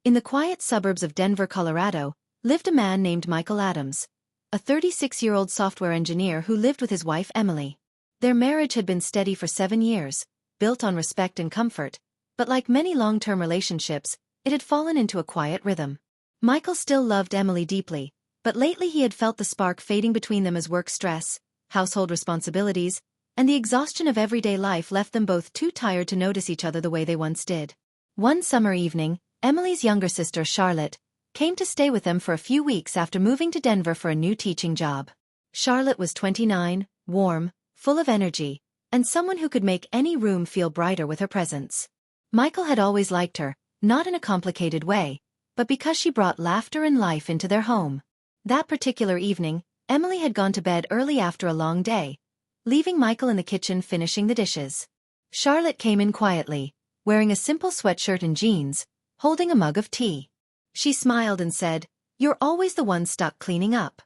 In the quiet suburbs of Denver, Colorado, lived a man named Michael Adams, a 36-year-old software engineer who lived with his wife Emily. Their marriage had been steady for 7 years, built on respect and comfort, but like many long-term relationships, it had fallen into a quiet rhythm. Michael still loved Emily deeply, but lately he had felt the spark fading between them as work stress, household responsibilities, and the exhaustion of everyday life left them both too tired to notice each other the way they once did. One summer evening, Emily's younger sister Charlotte came to stay with them for a few weeks after moving to Denver for a new teaching job. Charlotte was 29, warm, full of energy, and someone who could make any room feel brighter with her presence. Michael had always liked her, not in a complicated way, but because she brought laughter and life into their home. That particular evening, Emily had gone to bed early after a long day, leaving Michael in the kitchen finishing the dishes. Charlotte came in quietly, wearing a simple sweatshirt and jeans, holding a mug of tea. She smiled and said, "You're always the one stuck cleaning up."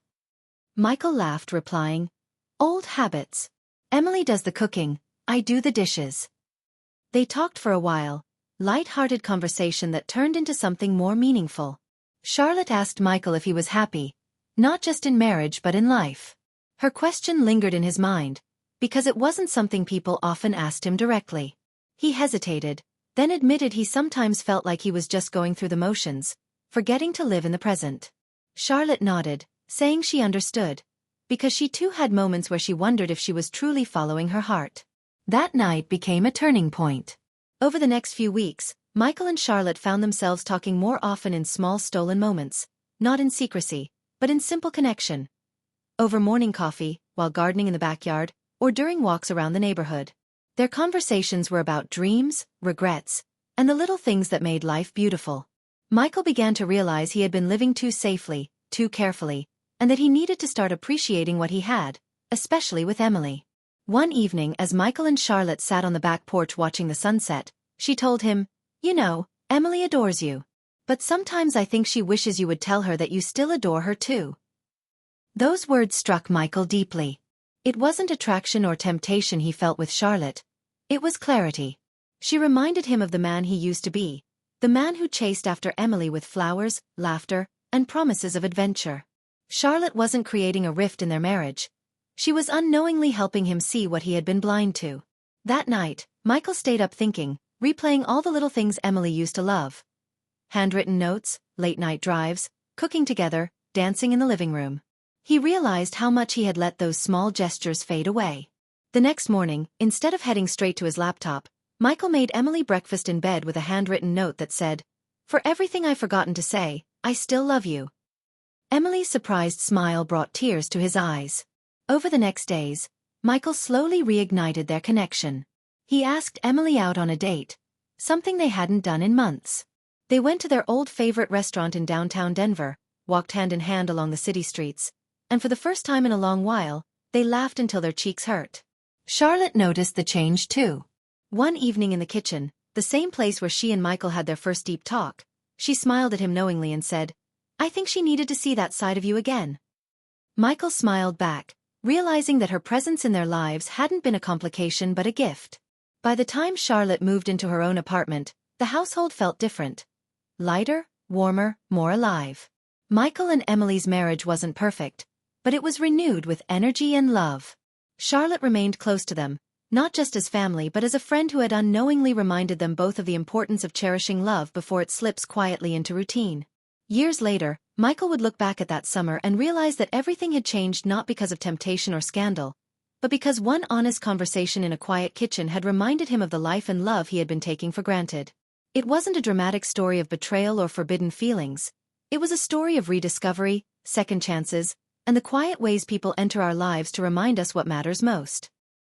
Michael laughed, replying, "Old habits. Emily does the cooking, I do the dishes." They talked for a while, light-hearted conversation that turned into something more meaningful. Charlotte asked Michael if he was happy, not just in marriage but in life. Her question lingered in his mind, because it wasn't something people often asked him directly. He hesitated, then admitted he sometimes felt like he was just going through the motions, forgetting to live in the present. Charlotte nodded, saying she understood, because she too had moments where she wondered if she was truly following her heart. That night became a turning point. Over the next few weeks, Michael and Charlotte found themselves talking more often in small stolen moments, not in secrecy, but in simple connection. Over morning coffee, while gardening in the backyard, or during walks around the neighborhood. Their conversations were about dreams, regrets, and the little things that made life beautiful. Michael began to realize he had been living too safely, too carefully, and that he needed to start appreciating what he had, especially with Emily. One evening as Michael and Charlotte sat on the back porch watching the sunset, she told him, "You know, Emily adores you. But sometimes I think she wishes you would tell her that you still adore her too." Those words struck Michael deeply. It wasn't attraction or temptation he felt with Charlotte. It was clarity. She reminded him of the man he used to be, the man who chased after Emily with flowers, laughter, and promises of adventure. Charlotte wasn't creating a rift in their marriage. She was unknowingly helping him see what he had been blind to. That night, Michael stayed up thinking, replaying all the little things Emily used to love. Handwritten notes, late-night drives, cooking together, dancing in the living room. He realized how much he had let those small gestures fade away. The next morning, instead of heading straight to his laptop, Michael made Emily breakfast in bed with a handwritten note that said, "For everything I've forgotten to say, I still love you." Emily's surprised smile brought tears to his eyes. Over the next days, Michael slowly reignited their connection. He asked Emily out on a date, something they hadn't done in months. They went to their old favorite restaurant in downtown Denver, walked hand in hand along the city streets, and for the first time in a long while, they laughed until their cheeks hurt. Charlotte noticed the change too. One evening in the kitchen, the same place where she and Michael had their first deep talk, she smiled at him knowingly and said, "I think she needed to see that side of you again." Michael smiled back, realizing that her presence in their lives hadn't been a complication but a gift. By the time Charlotte moved into her own apartment, the household felt different. Lighter, warmer, more alive. Michael and Emily's marriage wasn't perfect, but it was renewed with energy and love. Charlotte remained close to them, not just as family but as a friend who had unknowingly reminded them both of the importance of cherishing love before it slips quietly into routine. Years later, Michael would look back at that summer and realize that everything had changed not because of temptation or scandal, but because one honest conversation in a quiet kitchen had reminded him of the life and love he had been taking for granted. It wasn't a dramatic story of betrayal or forbidden feelings. It was a story of rediscovery, second chances, and the quiet ways people enter our lives to remind us what matters most.